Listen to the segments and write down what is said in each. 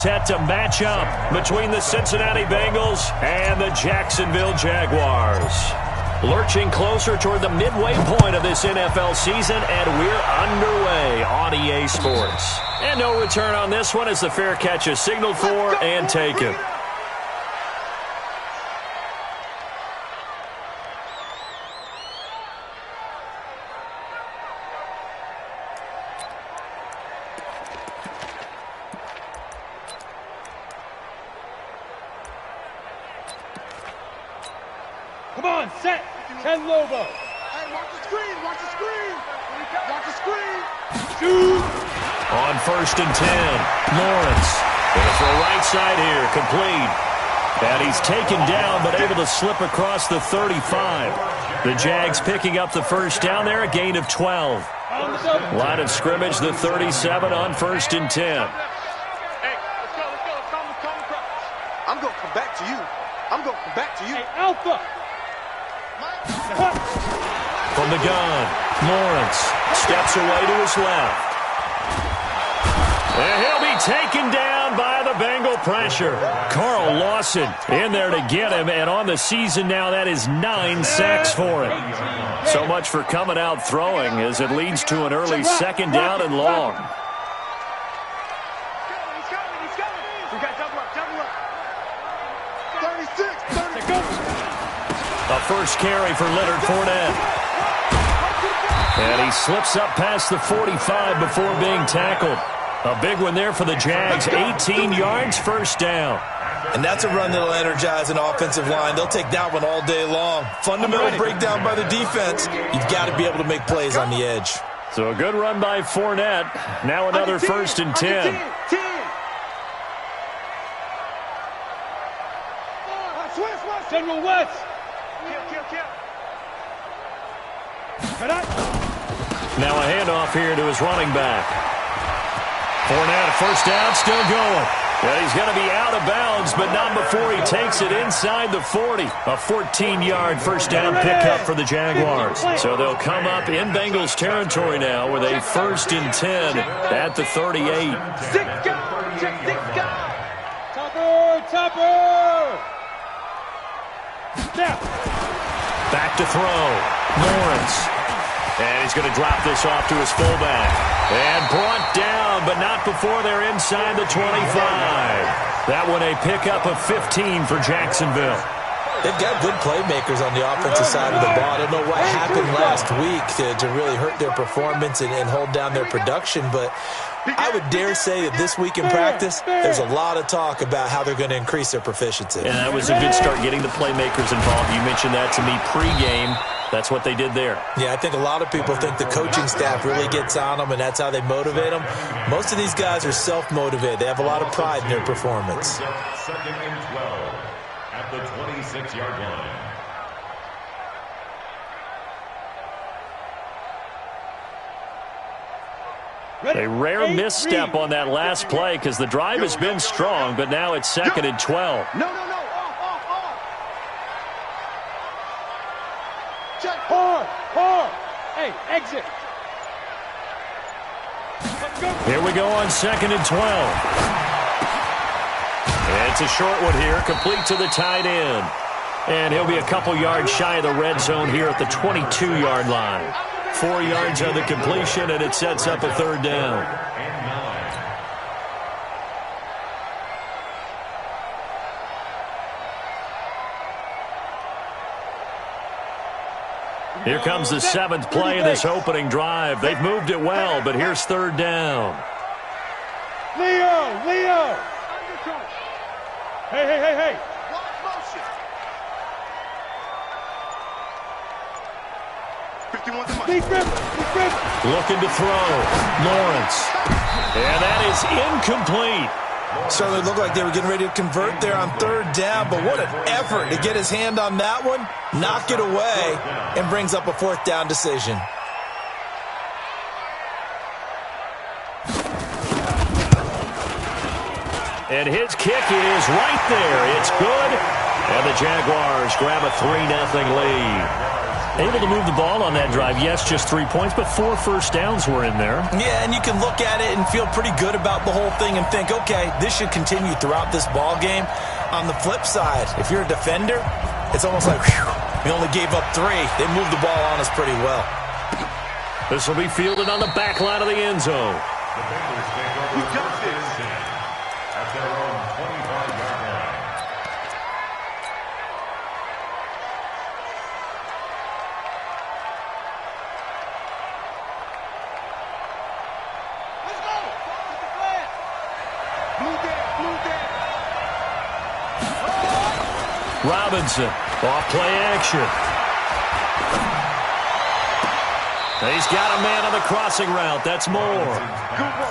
Set to match up between the Cincinnati Bengals and the Jacksonville Jaguars. Lurching closer toward the midway point of this NFL season, and we're underway on EA Sports. And no return on this one as the fair catch is signaled for and taken. Come on, set. Ken Lobo. Hey, watch the screen. Watch the screen. Watch the screen. Shoot. On 1st and 10, Lawrence. Going for a right side here, complete. And he's taken down, but able to slip across the 35. The Jags picking up the first down there, a gain of 12. Line of scrimmage, the 37 on 1st and 10. Hey, let's go. I'm going to come back to you. I'm going to come back to you. Hey, Alpha. From the gun, Lawrence steps away to his left. And he'll be taken down by the Bengal pressure. Carl Lawson in there to get him, and on the season now, that is 9 sacks for him. So much for coming out throwing as it leads to an early 2nd down and long. He's coming. We got double up. 36. A first carry for Leonard Fournette. And he slips up past the 45 before being tackled. A big one there for the Jags. 18 yards, first down. And that's a run that'll energize an offensive line. They'll take that one all day long. Fundamental breakdown by the defense. You've got to be able to make plays on the edge. So a good run by Fournette. Now another 1st and 10. General West. Kill. Now a handoff here to his running back. Fournette, first down, still going. And he's going to be out of bounds, but not before he takes it inside the 40. A 14-yard first down pickup for the Jaguars. So they'll come up in Bengals territory now with a 1st and 10 at the 38. Topper. Now. Back to throw. Lawrence. And he's going to drop this off to his fullback. And brought down, but not before they're inside the 25. That one a pickup of 15 for Jacksonville. They've got good playmakers on the offensive side of the ball. I don't know what happened last week to really hurt their performance and hold down their production, but I would dare say that this week in practice, there's a lot of talk about how they're going to increase their proficiency. And that was a good start getting the playmakers involved. You mentioned that to me pregame. That's what they did there. Yeah, I think a lot of people think the coaching staff really gets on them, and that's how they motivate them. Most of these guys are self-motivated. They have a lot of pride in their performance. 2nd and 12 at the 26-yard line. A rare misstep on that last play because the drive has been strong, but now it's 2nd and 12. No. Off. Check. Hard. Hey, exit. Here we go on 2nd and 12. And it's a short one here, complete to the tight end. And he'll be a couple yards shy of the red zone here at the 22-yard line. 4 yards on the completion, and it sets up a 3rd down. Here comes the 7th play of this opening drive. They've moved it well, but here's 3rd down. Leo. Hey. Looking to throw. Lawrence. And that is incomplete. Certainly looked like they were getting ready to convert there on 3rd down, but what an effort to get his hand on that one, knock it away, and brings up a 4th down decision. And his kick is right there. It's good. And the Jaguars grab a 3-0 lead. Able to move the ball on that drive. Yes, just 3 points, but 4 first downs were in there. Yeah, and you can look at it and feel pretty good about the whole thing and think, okay, this should continue throughout this ball game. On the flip side, if you're a defender, it's almost like, whew, we only gave up 3. They moved the ball on us pretty well. This will be fielded on the back line of the end zone. The Bengals take over first and 10 at their own 25-yard line. Let's go. Blue dead. Robinson, off play action. He's got a man on the crossing route. That's Moore.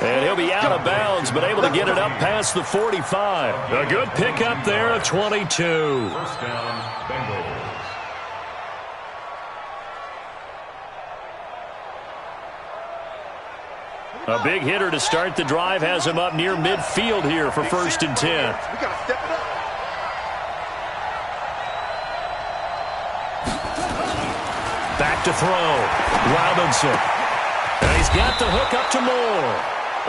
And he'll be out of bounds, but able to get it up past the 45. A good pickup there of 22. First down, Bengals. A big hitter to start the drive has him up near midfield here for first and 10. We got to step it up. Back to throw. Robinson. And he's got the hook up to Moore.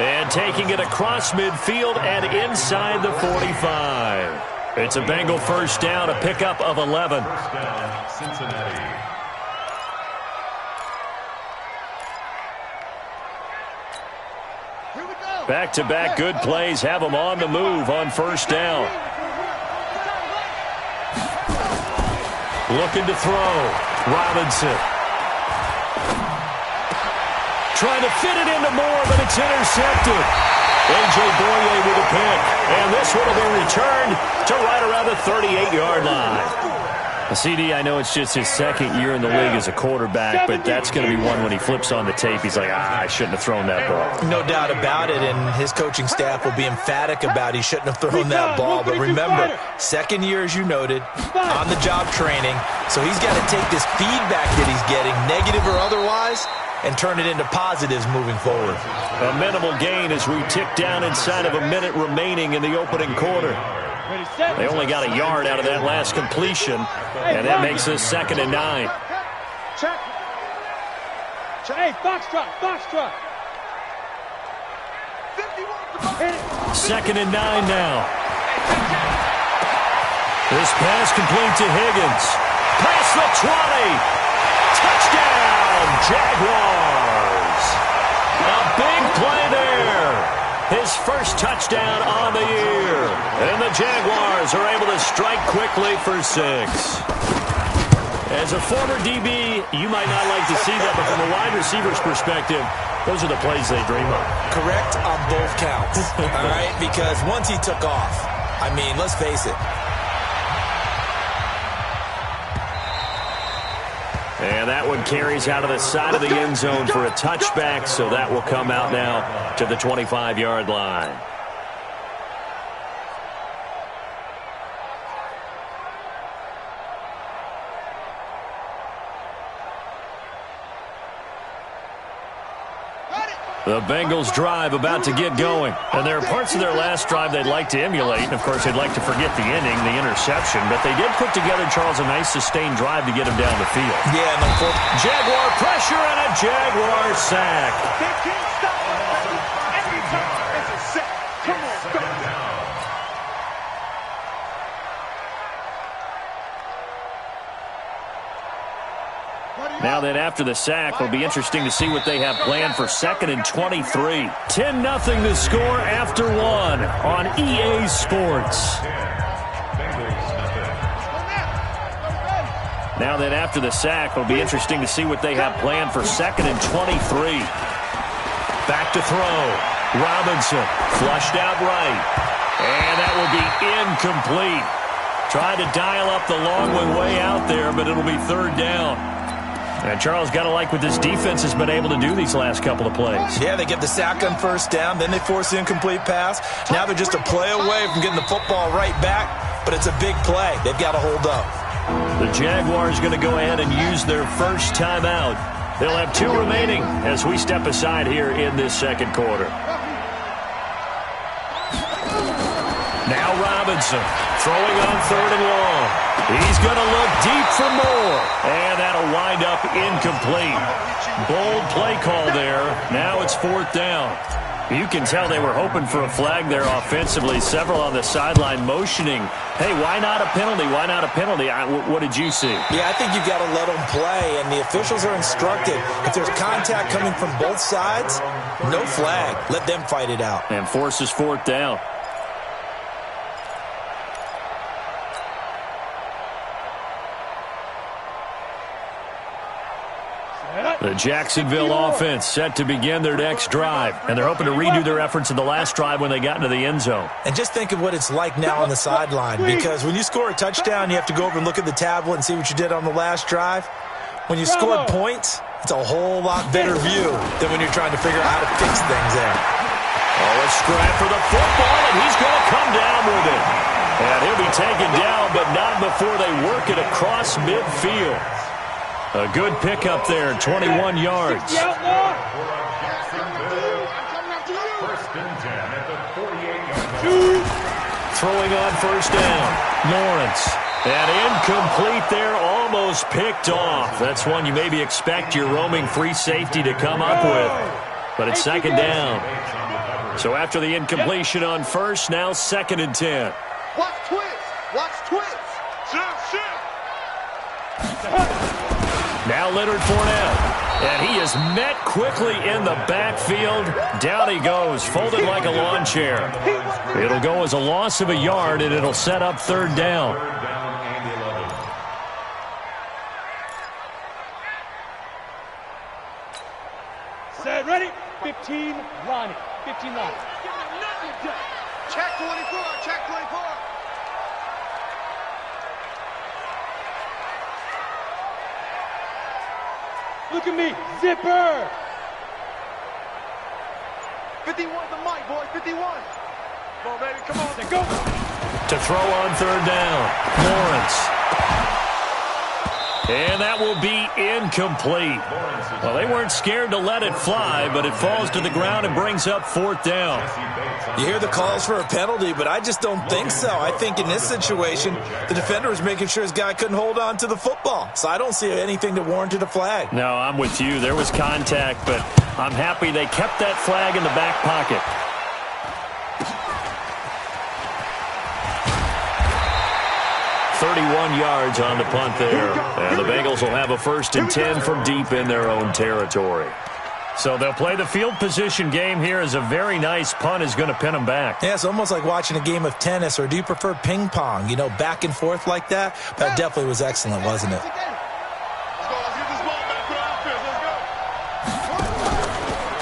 And taking it across midfield and inside the 45. It's a Bengal first down, a pickup of 11. First down, Cincinnati. Here we go. Back-to-back good plays have them on the move on first down. Looking to throw. Robinson. Trying to fit it into Moore, but it's intercepted. A.J. Boye with a pick. And this one will be returned to right around the 38-yard line. CD, I know it's just his second year in the league as a quarterback, but that's going to be one when he flips on the tape. He's like, I shouldn't have thrown that ball. No doubt about it, and his coaching staff will be emphatic about he shouldn't have thrown that ball. But remember, second year, as you noted, on-the-job training, so he's got to take this feedback that he's getting, negative or otherwise, and turn it into positives moving forward. A minimal gain as we tick down inside of a minute remaining in the opening quarter. They only got a yard out of that last completion, and that makes this 2nd and 9. Check. Hey, foxtrot. 2nd and 9 now. This pass complete to Higgins. Past the 20. Touchdown, Jaguars. A big play there. His first touchdown on the year. And the Jaguars are able to strike quickly for 6. As a former DB, you might not like to see that, but from a wide receiver's perspective, those are the plays they dream of. Correct on both counts, all right? Because once he took off, I mean, let's face it. And that one carries out of the side of the end zone for a touchback, so that will come out now to the 25-yard line. The Bengals drive about to get going. And there are parts of their last drive they'd like to emulate. And, of course, they'd like to forget the ending, the interception. But they did put together, Charles, a nice sustained drive to get him down the field. Yeah, no fault. Jaguar pressure and a Jaguar sack. They can't stop us. Every time it's a sack. Come on, go. Now then, after the sack, it'll be interesting to see what they have planned for 2nd and 23. 10-0 the score after 1 on EA Sports. Now then, after the sack, it'll be interesting to see what they have planned for 2nd and 23. Back to throw. Robinson flushed out right. And that will be incomplete. Tried to dial up the long one way out there, but it'll be 3rd down. And Charles, got to like what this defense has been able to do these last couple of plays. Yeah, they get the sack on 1st down, then they force the incomplete pass. Now they're just a play away from getting the football right back, but it's a big play. They've got to hold up. The Jaguars going to go ahead and use their first timeout. They'll have 2 remaining as we step aside here in this 2nd quarter. Now Robinson Throwing on 3rd and long. He's going to look deep for more. And that'll wind up incomplete. Bold play call there. Now it's 4th down. You can tell they were hoping for a flag there offensively. Several on the sideline motioning, hey, why not a penalty? Why not a penalty? What did you see? Yeah, I think you've got to let them play, and the officials are instructed. If there's contact coming from both sides, no flag. Let them fight it out. And forces 4th down. The Jacksonville offense set to begin their next drive, and they're hoping to redo their efforts in the last drive when they got into the end zone. And just think of what it's like now on the sideline, because when you score a touchdown, you have to go over and look at the tablet and see what you did on the last drive. When you scored points, it's a whole lot better view than when you're trying to figure out how to fix things there. Oh, a scrap for the football, and he's going to come down with it. And he'll be taken down, but not before they work it across midfield. A good pickup there, 21 yards. First and 10 at the 48-yard line. Throwing on 1st down, Lawrence. And incomplete there, almost picked off. That's one you maybe expect your roaming free safety to come up with. But it's 2nd down. So after the incompletion on 1st, now 2nd and 10. Watch twist. Watch twist. Shit. Now Leonard Fournette, and he is met quickly in the backfield. Down he goes, folded like a lawn chair. It'll go as a loss of a yard, and it'll set up 3rd down. Set, ready? 15, Lonnie. 15, Lonnie. Check 24. Check 24. Look at me, zipper. 51 the mic, boy. 51. Come on, baby. Come on. Let's go. To throw on 3rd down, Lawrence. And that will be incomplete. Well, they weren't scared to let it fly, but it falls to the ground and brings up 4th down. You hear the calls for a penalty, but I just don't think so. I think in this situation, the defender was making sure his guy couldn't hold on to the football. So I don't see anything that warranted a flag. No, I'm with you. There was contact, but I'm happy they kept that flag in the back pocket. .31 yards on the punt there. And the Bengals will have a 1st and 10 from deep in their own territory. So they'll play the field position game here as a very nice punt is going to pin them back. Yeah, it's almost like watching a game of tennis, or do you prefer ping pong? You know, back and forth like that? That definitely was excellent, wasn't it?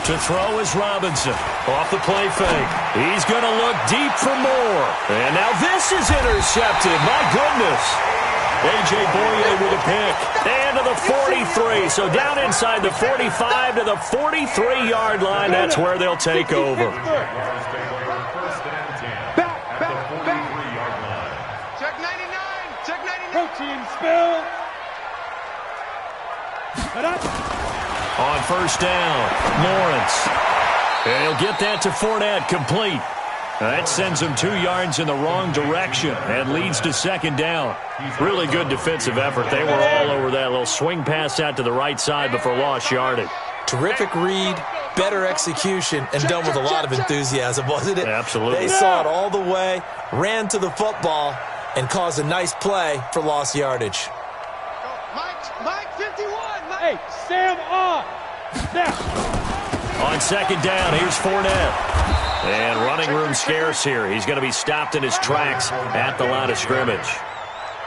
To throw is Robinson. Off the play fake. He's going to look deep for more. And now this is intercepted. My goodness. A.J. Boye with a pick. And to the 43. So down inside the 45 to the 43-yard line. That's where they'll take over. Check 99. Check 99. Protein spill. On 1st down, Lawrence. And he'll get that to Fournette, complete. That sends him 2 yards in the wrong direction and leads to 2nd down. Really good defensive effort. They were all over that little swing pass out to the right side before lost yardage. Terrific read, better execution, and done with a lot of enthusiasm, wasn't it? Absolutely. They saw it all the way, ran to the football, and caused a nice play for lost yardage. Mike 51. Hey, Sam on. Now. On 2nd down, here's Fournette. And running room scarce here. He's going to be stopped in his tracks at the line of scrimmage.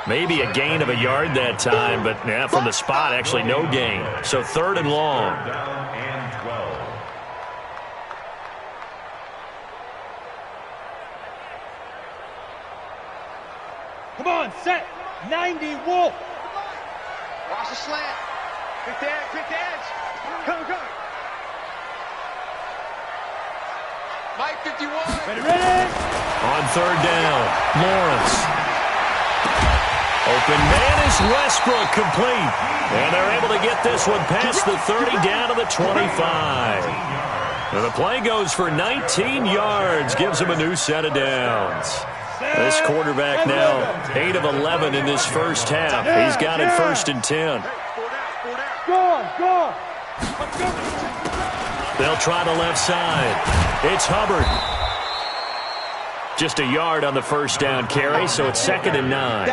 Maybe a gain of a yard that time, but yeah, from the spot, actually no gain. So 3rd and long. Come on, set. 90 Wolf. Watch the slant. Pick the edge. Come. Mike 51. Ready. On 3rd down, Lawrence. Open man is Westbrook, complete. And they're able to get this one past the 30 down to the 25. And the play goes for 19 yards, gives them a new set of downs. This quarterback now 8 of 11 in this first half. He's got it 1st and 10. Go. They'll try the left side. It's Hubbard. Just a yard on the first down carry, so it's 2nd and 9.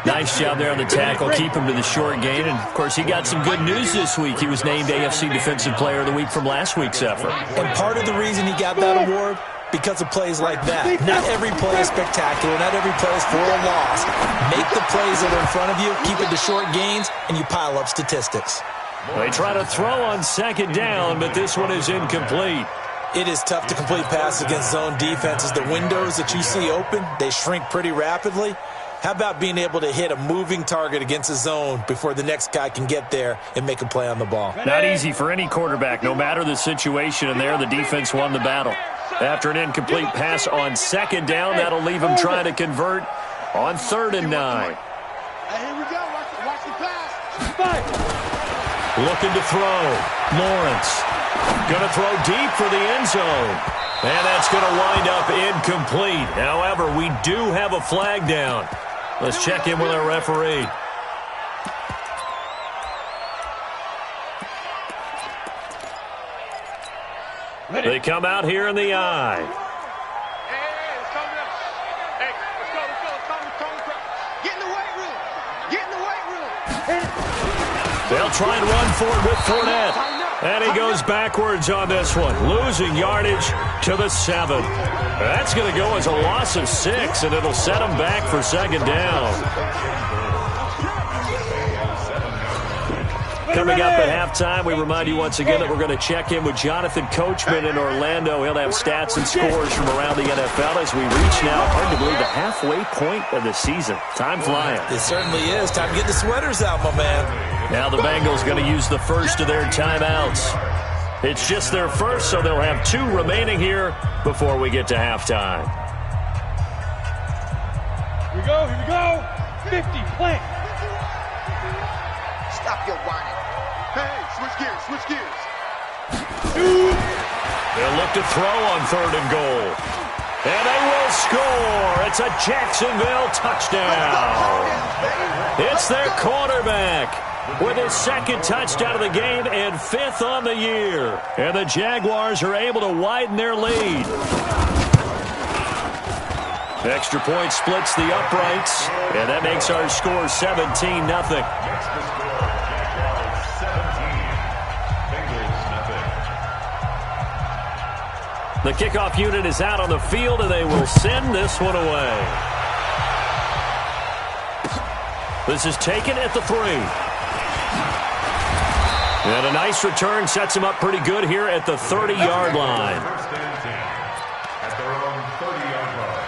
Nice job there on the tackle. Keep him to the short gain. And, of course, he got some good news this week. He was named AFC Defensive Player of the Week from last week's effort. And part of the reason he got that award, because of plays like that. Not every play is spectacular. Not every play is for a loss. Make the plays that are in front of you, keep it to short gains, and you pile up statistics. They try to throw on 2nd down, but this one is incomplete. It is tough to complete passes against zone defenses. The windows that you see open, they shrink pretty rapidly. How about being able to hit a moving target against a zone before the next guy can get there and make a play on the ball? Not easy for any quarterback, no matter the situation, and there the defense won the battle. After an incomplete pass on 2nd down, that'll leave him trying to convert on 3rd and 9. Here we go. Watch the pass. Looking to throw. Lawrence. Going to throw deep for the end zone. And that's going to wind up incomplete. However, we do have a flag down. Let's check in with our referee. They come out here in the eye. Hey, it's coming up. Hey, let's go. Get in the weight room. Get in the weight room. They'll try and run for it with Fournette. And he goes backwards on this one, losing yardage to the 7. That's going to go as a loss of 6, and it'll set him back for 2nd down. Coming up at halftime, we remind you once again that we're going to check in with Jonathan Coachman in Orlando. He'll have stats and scores from around the NFL as we reach now, hard to believe, the halfway point of the season. Time flying. It certainly is. Time to get the sweaters out, my man. Now the Bengals going to use the first of their timeouts. It's just their first, so they'll have 2 remaining here before we get to halftime. Here we go. 50, plant. Stop your whining. Hey, switch gears. They'll look to throw on 3rd and goal. And they will score. It's a Jacksonville touchdown. It's their quarterback with his 2nd touchdown of the game and 5th on the year. And the Jaguars are able to widen their lead. Extra point splits the uprights, and that makes our score 17-0. The kickoff unit is out on the field, and they will send this one away. This is taken at the 3. And a nice return sets him up pretty good here at the 30-yard line. First and 10 at their own 30-yard line.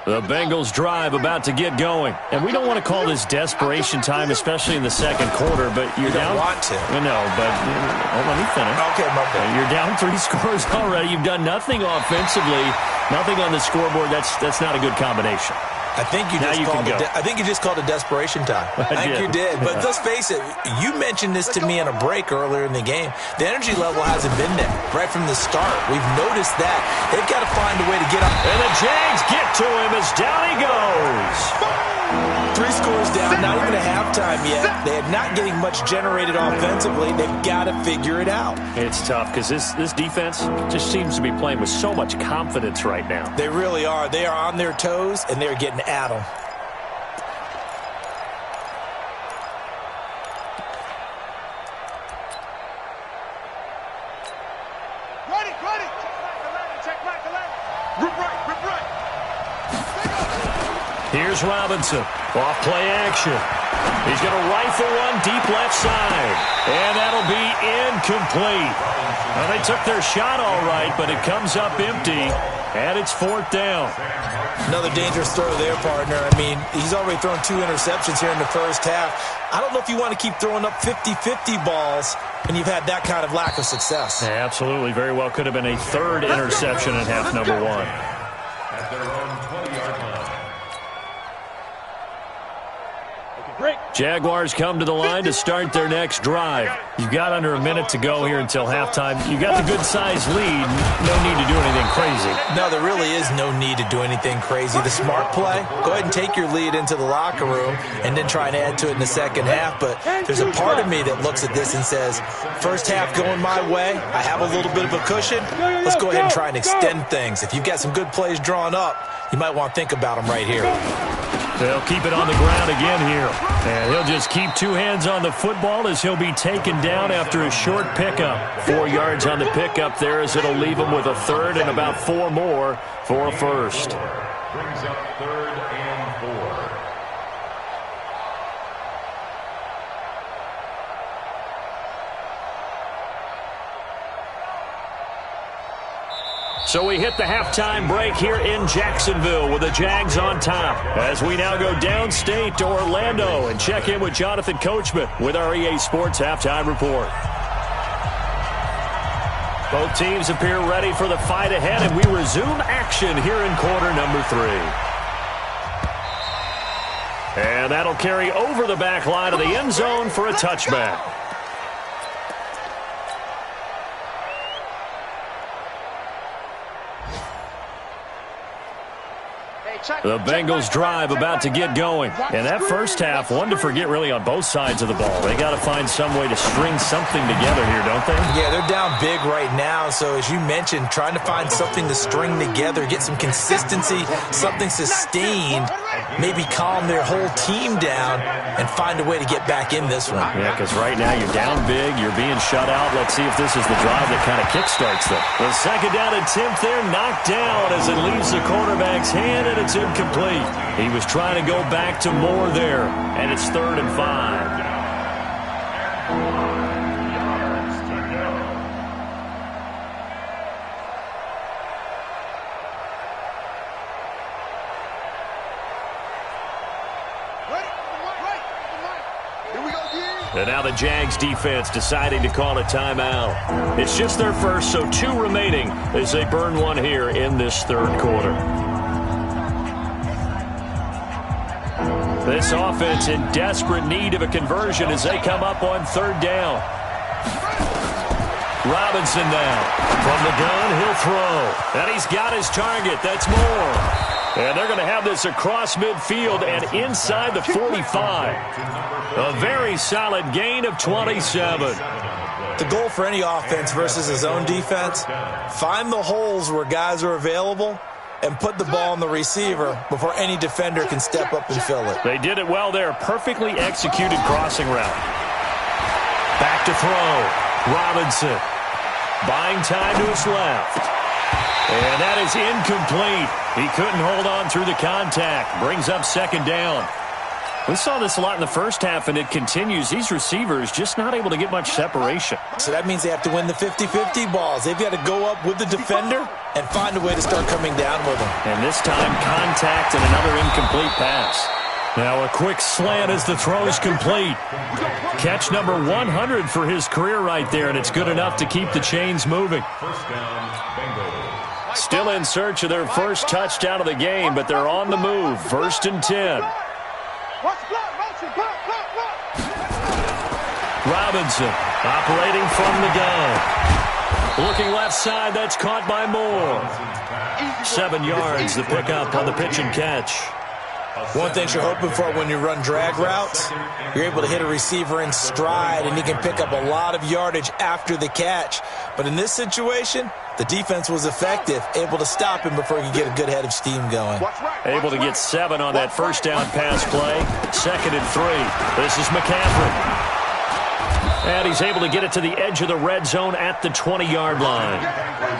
The Bengals drive about to get going. And we don't want to call this desperation time, especially in the 2nd quarter, but you're down. You don't want to. No, but let me finish. Okay, my bad. You're down 3 scores already. You've done nothing offensively, nothing on the scoreboard. That's not a good combination. I think you just called it desperation time. I think you did. But let's face it, you mentioned this to me in a break earlier in the game. The energy level hasn't been there right from the start. We've noticed that. They've got to find a way to get up. And the Jags get to him as down he goes. 3 scores down, not even a halftime yet. They are not getting much generated offensively. They've got to figure it out. It's tough because this defense just seems to be playing with so much confidence right now. They really are. They are on their toes, and they're getting at them. Ready. Check back the ladder. Rip right. Here's Robinson. Off play action. He's going to rifle one deep left side. And that'll be incomplete. Well, they took their shot all right, but it comes up empty. And it's 4th down. Another dangerous throw there, partner. I mean, he's already thrown 2 interceptions here in the first half. I don't know if you want to keep throwing up 50-50 balls when you've had that kind of lack of success. Yeah, absolutely. Very well could have been a 3rd interception in half number 1. At their own 20-yard line. Jaguars come to the line to start their next drive. You've got under a minute to go here until halftime. You've got the good-sized lead. No need to do anything crazy. No, there really is no need to do anything crazy. The smart play, go ahead and take your lead into the locker room and then try and add to it in the second half. But there's a part of me that looks at this and says, first half going my way, I have a little bit of a cushion. Let's go ahead and try and extend things. If you've got some good plays drawn up, you might want to think about them right here. They'll keep it on the ground again here. And he'll just keep 2 hands on the football as he'll be taken down after a short pickup. 4 yards on the pickup there as it'll leave him with a 3rd and about 4 more for a first. Brings up 3rd and 4. So we hit the halftime break here in Jacksonville with the Jags on top. As we now go downstate to Orlando and check in with Jonathan Coachman with our EA Sports Halftime Report. Both teams appear ready for the fight ahead, and we resume action here in quarter number 3. And that'll carry over the back line of the end zone for a touchback. The Bengals drive about to get going. And that first half, one to forget really on both sides of the ball. They got to find some way to string something together here, don't they? Yeah, they're down big right now. So as you mentioned, trying to find something to string together, get some consistency, something sustained, maybe calm their whole team down and find a way to get back in this one. Yeah, because right now you're down big, you're being shut out. Let's see if this is the drive that kind of kickstarts them. The second down attempt there knocked down as it leaves the quarterback's hand, and it's incomplete. He was trying to go back to more there, and it's 3rd and 5. And now the Jags defense deciding to call a timeout. It's just their first, so 2 remaining as they burn one here in this 3rd quarter. This offense in desperate need of a conversion as they come up on 3rd down. Robinson now. From the gun, he'll throw. And he's got his target. That's more. And they're going to have this across midfield and inside the 45. A very solid gain of 27. The goal for any offense versus his own defense, find the holes where guys are available and put the ball on the receiver before any defender can step up and fill it. They did it well there. Perfectly executed crossing route. Back to throw. Robinson. Buying time to his left. And that is incomplete. He couldn't hold on through the contact. Brings up 2nd down. We saw this a lot in the first half, and it continues. These receivers just not able to get much separation. So that means they have to win the 50-50 balls. They've got to go up with the defender and find a way to start coming down with them. And this time, contact and another incomplete pass. Now a quick slant as the throw's complete. Catch number 100 for his career right there, and it's good enough to keep the chains moving. First down, Bengals. Still in search of their first touchdown of the game, but they're on the move. 1st and 10. Robinson operating from the gun. Looking left side, that's caught by Moore. 7 yards, the pickup on the pitch and catch. One thing you're hoping for when you run drag routes, you're able to hit a receiver in stride, and he can pick up a lot of yardage after the catch. But in this situation, the defense was effective, able to stop him before he could get a good head of steam going. Able to get 7 on that first down pass play. 2nd and 3. This is McCaffrey. And he's able to get it to the edge of the red zone at the 20-yard line.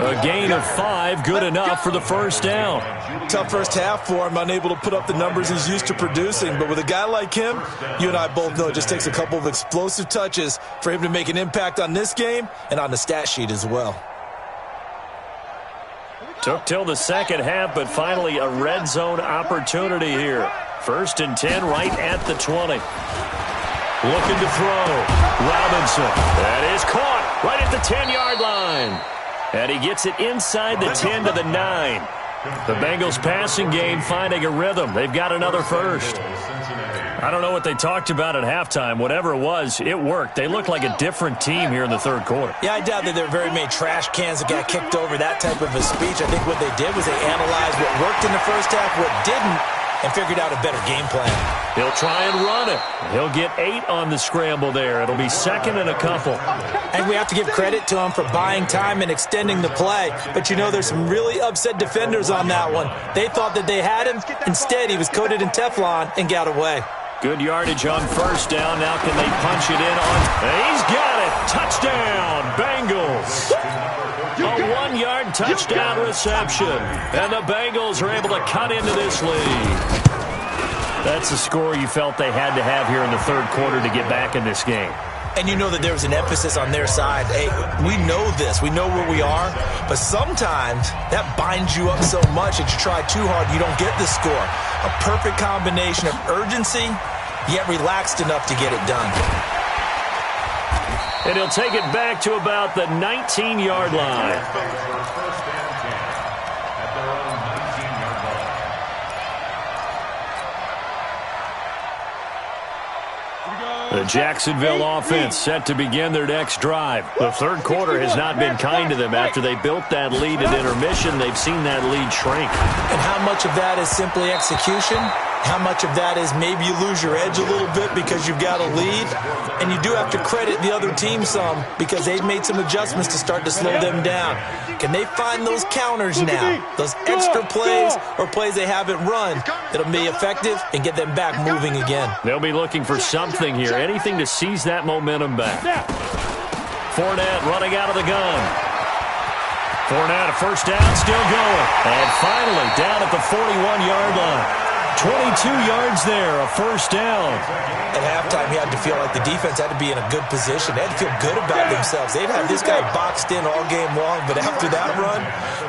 A gain of 5, good enough for the first down. Tough first half for him, unable to put up the numbers he's used to producing. But with a guy like him, you and I both know it just takes a couple of explosive touches for him to make an impact on this game and on the stat sheet as well. Took till the second half, but finally a red zone opportunity here. 1st and 10 right at the 20. Looking to throw. Robinson. That is caught right at the 10-yard line. And he gets it inside the 10 to the 9. The Bengals passing game finding a rhythm. They've got another first. I don't know what they talked about at halftime. Whatever it was, it worked. They look like a different team here in the third quarter. Yeah, I doubt that there were very many trash cans that got kicked over, that type of a speech. I think what they did was they analyzed what worked in the first half, what didn't, and figured out a better game plan. He'll try and run it. He'll get 8 on the scramble there. It'll be 2nd and a couple. And we have to give credit to him for buying time and extending the play. But, you know, there's some really upset defenders on that one. They thought that they had him. Instead, he was coated in Teflon and got away. Good yardage on first down. Now can they punch it in on? He's got it. Touchdown, Bengals. A 1-yard touchdown reception. And the Bengals are able to cut into this lead. That's the score you felt they had to have here in the third quarter to get back in this game. And you know that there was an emphasis on their side. Hey, we know this. We know where we are. But sometimes that binds you up so much that you try too hard, you don't get the score. A perfect combination of urgency, yet relaxed enough to get it done. And he'll take it back to about the 19-yard line. The Jacksonville offense set to begin their next drive. The third quarter has not been kind to them. After they built that lead at intermission, they've seen that lead shrink. And how much of that is simply execution? How much of that is maybe you lose your edge a little bit because you've got a lead? And you do have to credit the other team some because they've made some adjustments to start to slow them down. Can they find those counters now, those extra plays or plays they haven't run that'll be effective and get them back moving again? They'll be looking for something here, anything to seize that momentum back. Fournette running out of the gun. Fournette, a first down, still going. And finally down at the 41-yard line. 22 yards there, a first down. At halftime, you had to feel like the defense had to be in a good position. They had to feel good about themselves. They'd have this guy boxed in all game long, but after that run,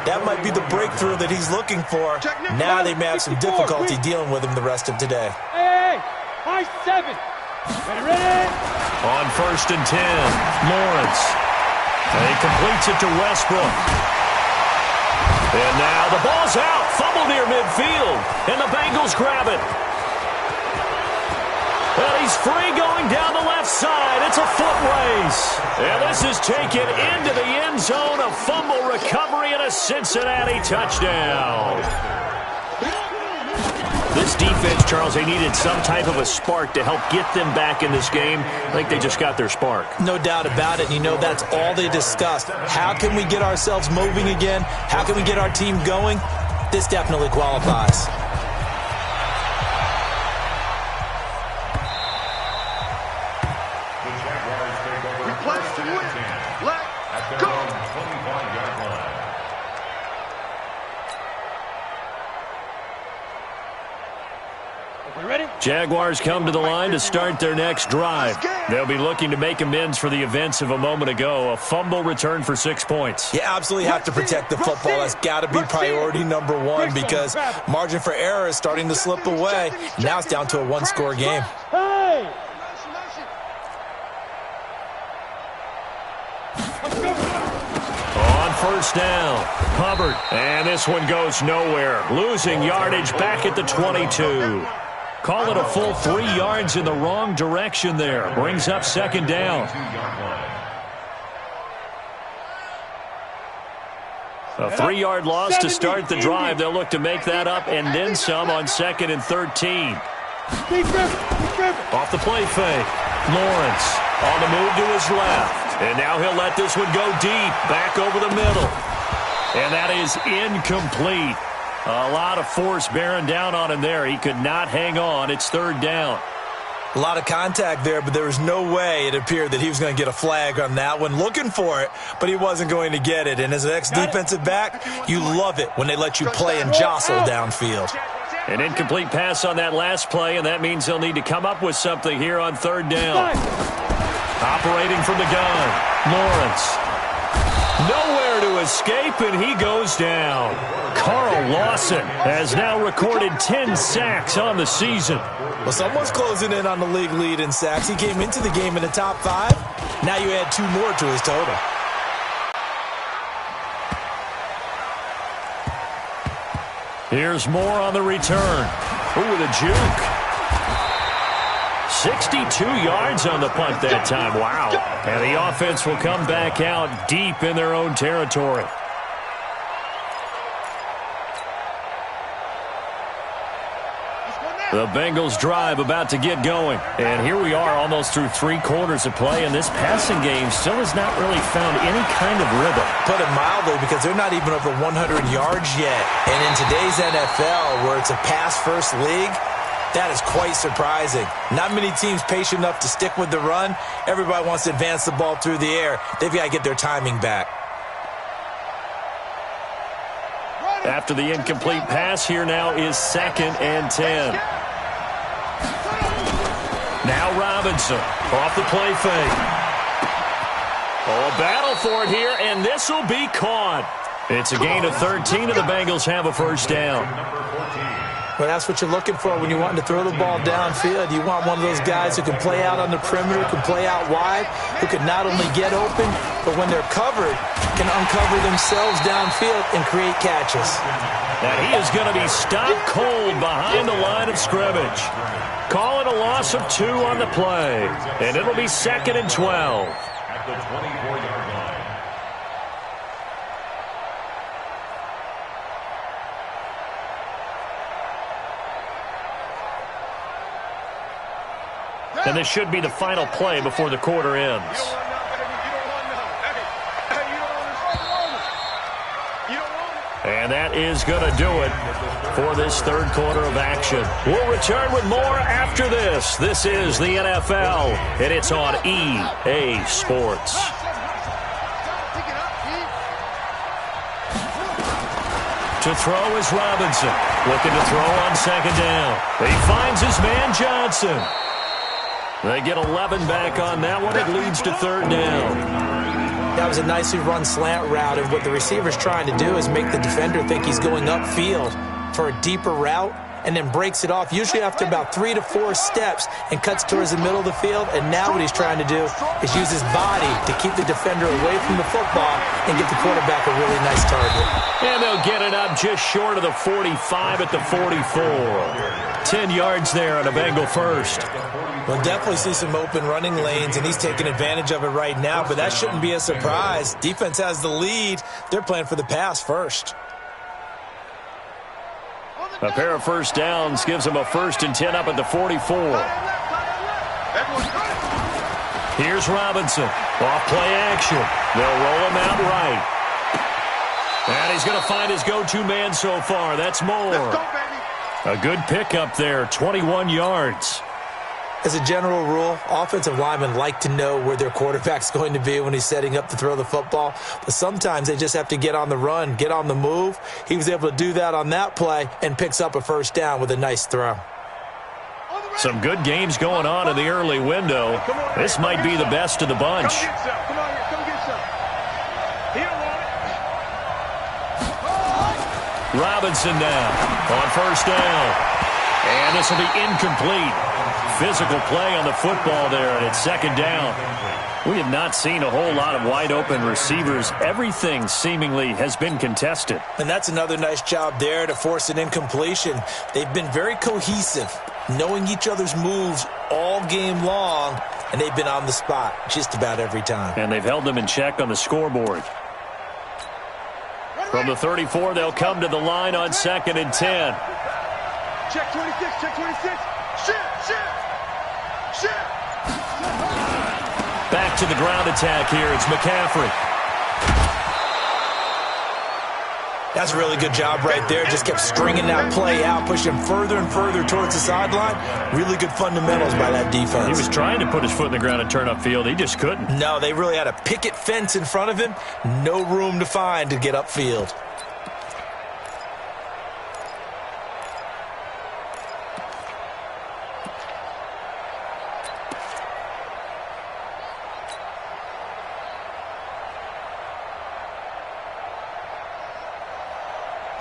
that might be the breakthrough that he's looking for. Now they may have some difficulty dealing with him the rest of today. Hey, high 7. Ready? On 1st and 10, Lawrence. And he completes it to Westbrook. And now the ball's out. Fumble near midfield. And the Bengals grab it. And he's free going down the left side. It's a foot race. And this is taken into the end zone. A fumble recovery and a Cincinnati touchdown. This defense, Charles, they needed some type of a spark to help get them back in this game. I think they just got their spark. No doubt about it. And you know, that's all they discussed. How can we get ourselves moving again? How can we get our team going? This definitely qualifies. The Jaguars take over first and 10 at their own 25-yard line. Jaguars come to the line to start their next drive. They'll be looking to make amends for the events of a moment ago. A fumble return for 6 points. You absolutely have to protect the football. That's got to be priority number one because margin for error is starting to slip away. Now it's down to a one-score game. Hey! On first down, Hubbard. And this one goes nowhere. Losing yardage back at the 22. Call it a full 3 yards in the wrong direction there. Brings up second down. A 3-yard loss to start the drive. They'll look to make that up and then some on 2nd and 13. Off the play fake. Lawrence on the move to his left. And now he'll let this one go deep. Back over the middle. And that is incomplete. A lot of force bearing down on him there. He could not hang on. It's third down. A lot of contact there, but there was no way it appeared that he was going to get a flag on that one. Looking for it, but he wasn't going to get it. And as an ex-defensive back, you love it when they let you play and jostle downfield. An incomplete pass on that last play, and that means they'll need to come up with something here on third down. Operating from the gun, Lawrence. Nowhere to escape, and he goes down. Carl Lawson has now recorded 10 sacks on the season. Well, someone's closing in on the league lead in sacks. He came into the game in the top 5. Now you add 2 more to his total. Here's Moore on the return. Ooh, with a juke. 62 yards on the punt that time. Wow. And the offense will come back out deep in their own territory. The Bengals drive about to get going. And here we are almost through 3 quarters of play, and this passing game still has not really found any kind of rhythm. Put it mildly, because they're not even over 100 yards yet. And in today's NFL, where it's a pass-first league, that is quite surprising. Not many teams patient enough to stick with the run. Everybody wants to advance the ball through the air. They've got to get their timing back. After the incomplete pass, here now is 2nd and 10. Now Robinson off the play fake. Oh, a battle for it here, and this will be caught. It's a gain of 13, and the Bengals have a first down. Well, that's what you're looking for when you're wanting to throw the ball downfield. You want one of those guys who can play out on the perimeter, can play out wide, who can not only get open, but when they're covered, can uncover themselves downfield and create catches. And he is going to be stopped cold behind the line of scrimmage. Call it a loss of 2 on the play, and it'll be 2nd and 12. At the 24-yard line. And this should be the final play before the quarter ends. And that is going to do it for this third quarter of action. We'll return with more after this. This is the NFL, and it's on EA Sports. To throw is Robinson. Looking to throw on 2nd down. He finds his man Johnson. They get 11 back on that one. It leads to 3rd down. That was a nicely run slant route, and what the receiver's trying to do is make the defender think he's going upfield for a deeper route, and then breaks it off, usually after about 3 to 4 steps, and cuts towards the middle of the field. And now what he's trying to do is use his body to keep the defender away from the football and get the quarterback a really nice target. And they'll get it up just short of the 45 at the 44. 10 yards there on a Bengal first. We'll definitely see some open running lanes, and he's taking advantage of it right now, but that shouldn't be a surprise. Defense has the lead. They're playing for the pass first. A pair of first downs gives them a 1st and 10 up at the 44. Here's Robinson. Off play action. They'll roll him out right. And he's going to find his go-to man so far. That's Moore. A good pickup there, 21 yards. As a general rule, offensive linemen like to know where their quarterback's going to be when he's setting up to throw the football. But sometimes they just have to get on the run, get on the move. He was able to do that on that play and picks up a 1st down with a nice throw. Some good games going on in the early window. This might be the best of the bunch. Robinson now on 1st down. And this will be incomplete. Physical play on the football there, and it's 2nd down. We have not seen a whole lot of wide-open receivers. Everything seemingly has been contested. And that's another nice job there to force an incompletion. They've been very cohesive, knowing each other's moves all game long, and they've been on the spot just about every time. And they've held them in check on the scoreboard. From the 34, they'll come to the line on 2nd and 10. Check 26, check 26. Shit. Back to the ground attack here. It's McCaffrey. That's a really good job right there. Just kept stringing that play out, pushing further and further towards the sideline. Really good fundamentals by that defense. He was trying to put his foot in the ground and turn upfield. He just couldn't. No, they really had a picket fence in front of him. No room to find to get upfield.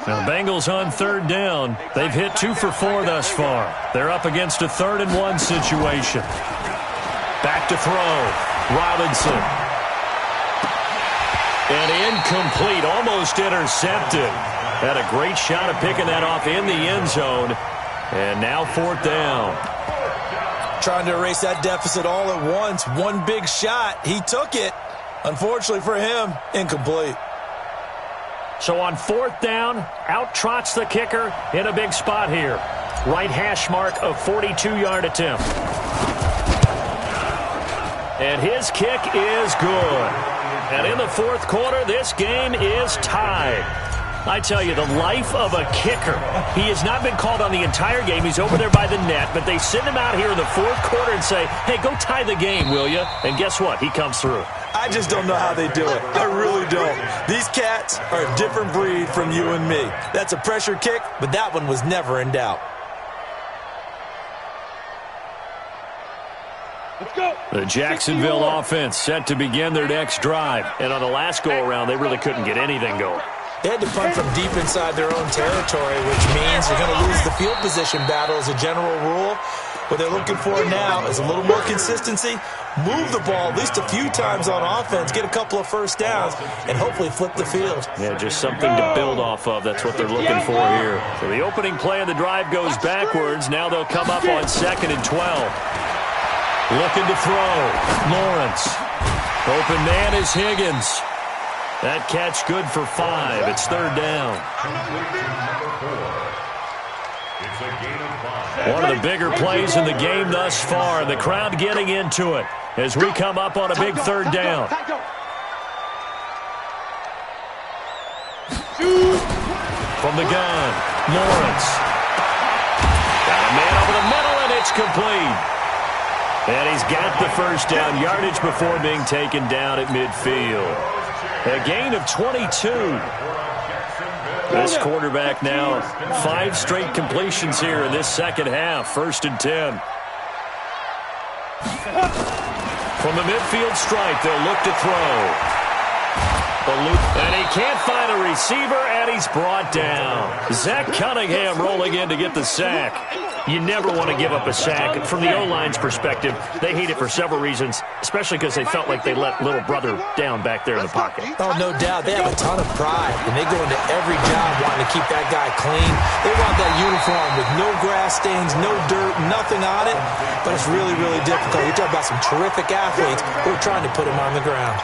Now the Bengals on third down. They've hit 2 for 4 thus far. They're up against a 3rd and 1 situation. Back to throw. Robinson. And incomplete. Almost intercepted. Had a great shot at picking that off in the end zone. And now 4th down. Trying to erase that deficit all at once. One big shot. He took it. Unfortunately for him, incomplete. So on 4th down, out trots the kicker in a big spot here. Right hash mark of 42-yard attempt. And his kick is good. And in the 4th quarter, this game is tied. I tell you, the life of a kicker. He has not been called on the entire game. He's over there by the net, but they send him out here in the 4th quarter and say, hey, go tie the game, will you? And guess what? He comes through. I just don't know how they do it. I really don't. These cats are a different breed from you and me. That's a pressure kick, but that one was never in doubt. Let's go. The Jacksonville offense set to begin their next drive. And on the last go-around, they really couldn't get anything going. They had to punt from deep inside their own territory, which means you're going to lose the field position battle as a general rule. What they're looking for now is a little more consistency, move the ball at least a few times on offense, get a couple of first downs, and hopefully flip the field. Yeah, just something to build off of. That's what they're looking for here. So the opening play of the drive goes backwards. Now they'll come up on 2nd and 12. Looking to throw. Lawrence. Open man is Higgins. That catch good for 5. It's 3rd down. One of the bigger plays in the game thus far. The crowd getting into it as we come up on a big 3rd down. From the gun, Lawrence. Got a man over the middle, and it's complete. And he's got the first down yardage before being taken down at midfield. A gain of 22. This quarterback now 5 straight completions here in this second half. 1st and 10. From the midfield stripe, they'll look to throw. And he can't find a receiver, and he's brought down. Zach Cunningham rolling in to get the sack. You never want to give up a sack. From the O-line's perspective, they hate it for several reasons, especially because they felt like they let little brother down back there in the pocket. Oh, no doubt. They have a ton of pride, and they go into every job wanting to keep that guy clean. They want that uniform with no grass stains, no dirt, nothing on it, but it's really, really difficult. You talk about some terrific athletes who are trying to put him on the ground.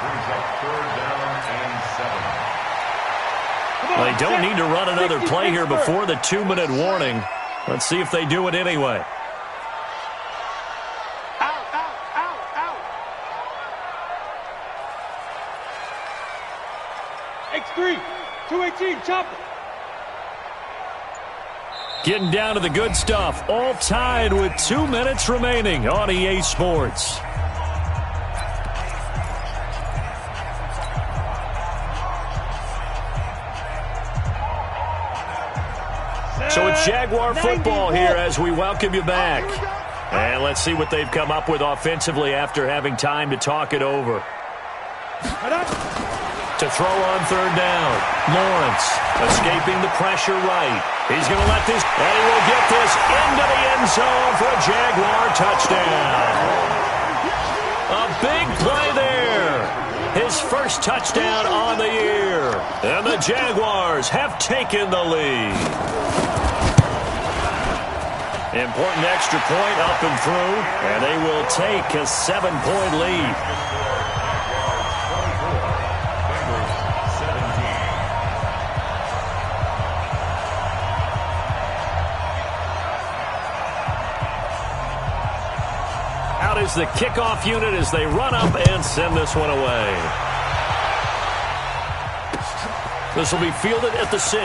Well, they don't need to run another play here before the 2-minute warning. Let's see if they do it anyway. Out, out, out, out. X3, 218, chopper. Getting down to the good stuff. All tied with 2 minutes remaining on EA Sports. So it's Jaguar football here as we welcome you back. And let's see what they've come up with offensively after having time to talk it over. To throw on 3rd down. Lawrence escaping the pressure right. He's going to let this, and he will get this into the end zone for a Jaguar touchdown. A big play there. His first touchdown on the year. And the Jaguars have taken the lead. Important extra point up and through, and they will take a 7-point lead. Out is the kickoff unit as they run up and send this one away. This will be fielded at the 6.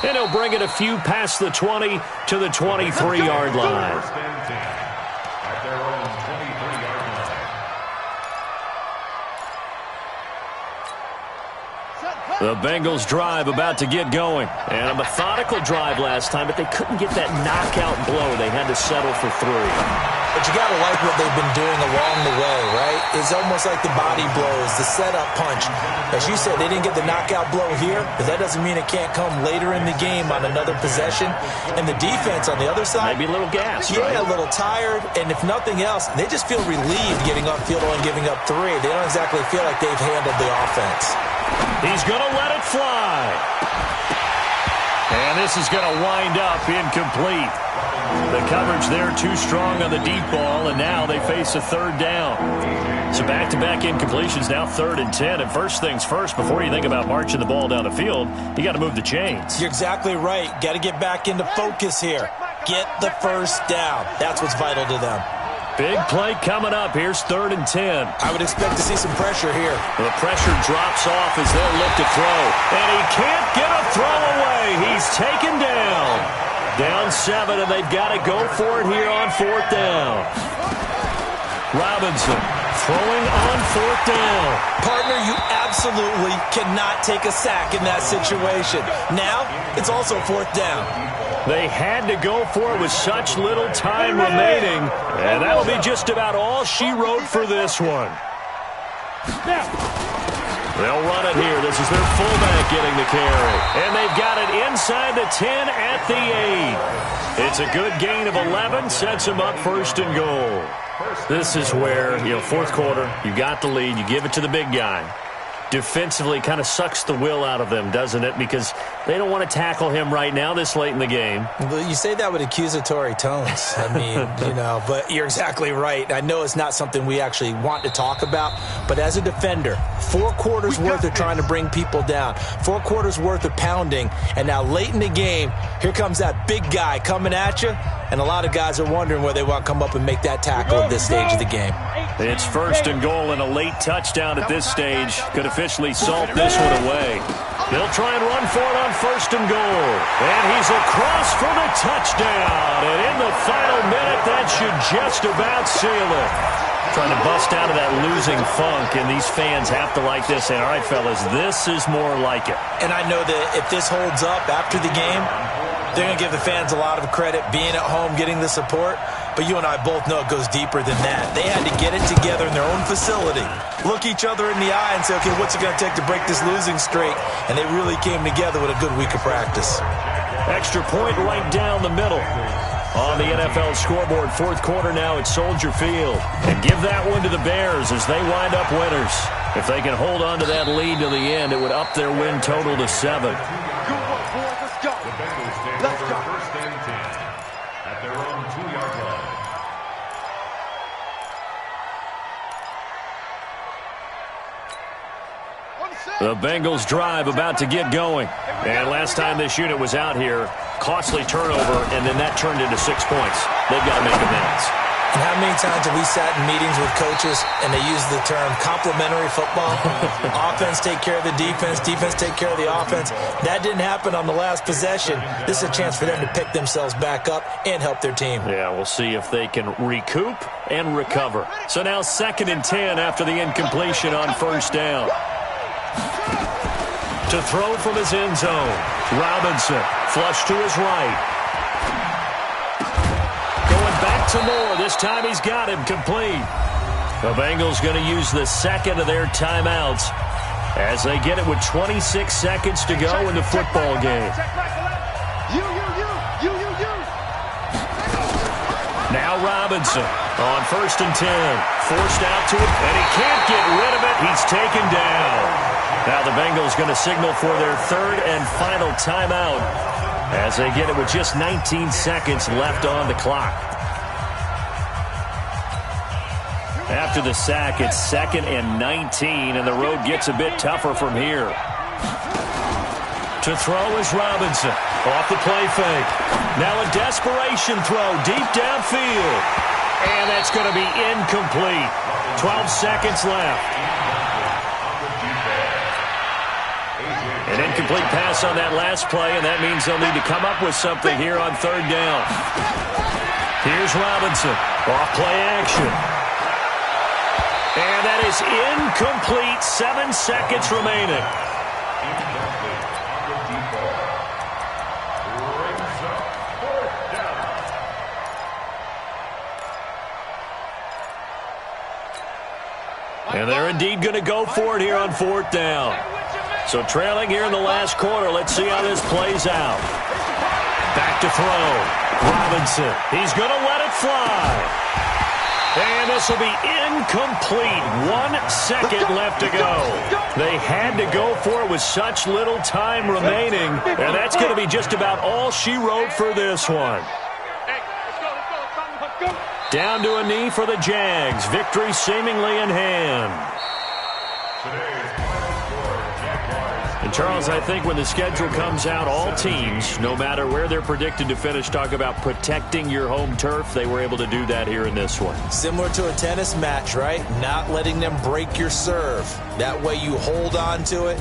And he'll bring it a few past the 20 to the 23-yard line. First and 10 at their own 23-yard line. The Bengals drive about to get going. And a methodical drive last time, but they couldn't get that knockout blow. They had to settle for 3. But you got to like what they've been doing along the way, right? It's almost like the body blows, the setup punch. As you said, they didn't get the knockout blow here, but that doesn't mean it can't come later in the game on another possession. And the defense on the other side, maybe a little gas, yeah, right? a little tired. And if nothing else, they just feel relieved getting upfield and giving up 3. They don't exactly feel like they've handled the offense. He's going to let it fly. And this is going to wind up incomplete. The coverage there too strong on the deep ball, and now they face a 3rd down. So back-to-back incompletions, now 3rd and 10. And first things first, before you think about marching the ball down the field, you got to move the chains. You're exactly right. Got to get back into focus here. Get the first down. That's what's vital to them. Big play coming up. Here's 3rd and 10. I would expect to see some pressure here. The pressure drops off as they'll look to throw. And he can't get a throw away. He's taken down. Down 7, and they've got to go for it here on 4th down. Robinson throwing on 4th down. Partner, you absolutely cannot take a sack in that situation. Now, it's also 4th down. They had to go for it with such little time remaining, and that'll be just about all she wrote for this one. They'll run it here. This is their fullback getting the carry. And they've got it inside the 10 at the 8. It's a good gain of 11. Sets them up 1st and goal. This is where, 4th quarter, you got the lead. You give it to the big guy. Defensively kind of sucks the will out of them, doesn't it? Because they don't want to tackle him right now this late in the game. Well, you say that with accusatory tones. I mean, but you're exactly right. I know it's not something we actually want to talk about, but as a defender, 4 quarters worth of trying to bring people down, 4 quarters worth of pounding, and now late in the game, here comes that big guy coming at you, and a lot of guys are wondering where they want to come up and make that tackle at this stage of the game. It's 1st and goal and a late touchdown at this stage. Could officially salt this one away. They'll try and run for it on 1st and goal. And he's across for the touchdown. And in the final minute, that should just about seal it. Trying to bust out of that losing funk, and these fans have to like this. And all right, fellas, this is more like it. And I know that if this holds up after the game, they're going to give the fans a lot of credit, being at home, getting the support. But you and I both know it goes deeper than that. They had to get it together in their own facility, look each other in the eye and say, okay, what's it going to take to break this losing streak? And they really came together with a good week of practice. Extra point right down the middle. On the NFL scoreboard, 4th quarter now at Soldier Field. And give that one to the Bears as they wind up winners. If they can hold on to that lead to the end, it would up their win total to 7. Good work, boys. Let's go. The Bengals stand Let's for go. first and 10 at their own 2-yard line. The Bengals drive about to get going. And last time this unit was out here, costly turnover, and then that turned into 6 points. They've got to make amends. And how many times have we sat in meetings with coaches and they use the term complementary football? Offense take care of the defense, defense take care of the offense. That didn't happen on the last possession. This is a chance for them to pick themselves back up and help their team. Yeah, we'll see if they can recoup and recover. So now 2nd and 10 after the incompletion on 1st down. To throw from his end zone. Robinson, flush to his right. Going back to Moore. This time he's got him complete. The Bengals going to use the 2nd of their timeouts as they get it with 26 seconds to go in the football game. Now Robinson on 1st and 10. Forced out to it, and he can't get rid of it. He's taken down. Now the Bengals going to signal for their 3rd and final timeout as they get it with just 19 seconds left on the clock. After the sack, it's 2nd and 19, and the road gets a bit tougher from here. To throw is Robinson. Off the play fake. Now a desperation throw deep downfield. And that's going to be incomplete. 12 seconds left. An incomplete pass on that last play, and that means they'll need to come up with something here on third down. Here's Robinson. Off play action. And that is incomplete. 7 seconds remaining. And they're indeed going to go for it here on fourth down. So trailing here in the last quarter. Let's see how this plays out. Back to throw. Robinson. He's going to let it fly. And this will be incomplete. 1 second left to go. They had to go for it with such little time remaining. And that's going to be just about all she wrote for this one. Down to a knee for the Jags. Victory seemingly in hand. And Charles, I think when the schedule comes out, all teams, no matter where they're predicted to finish, talk about protecting your home turf. They were able to do that here in this one. Similar to a tennis match, right? Not letting them break your serve. That way you hold on to it,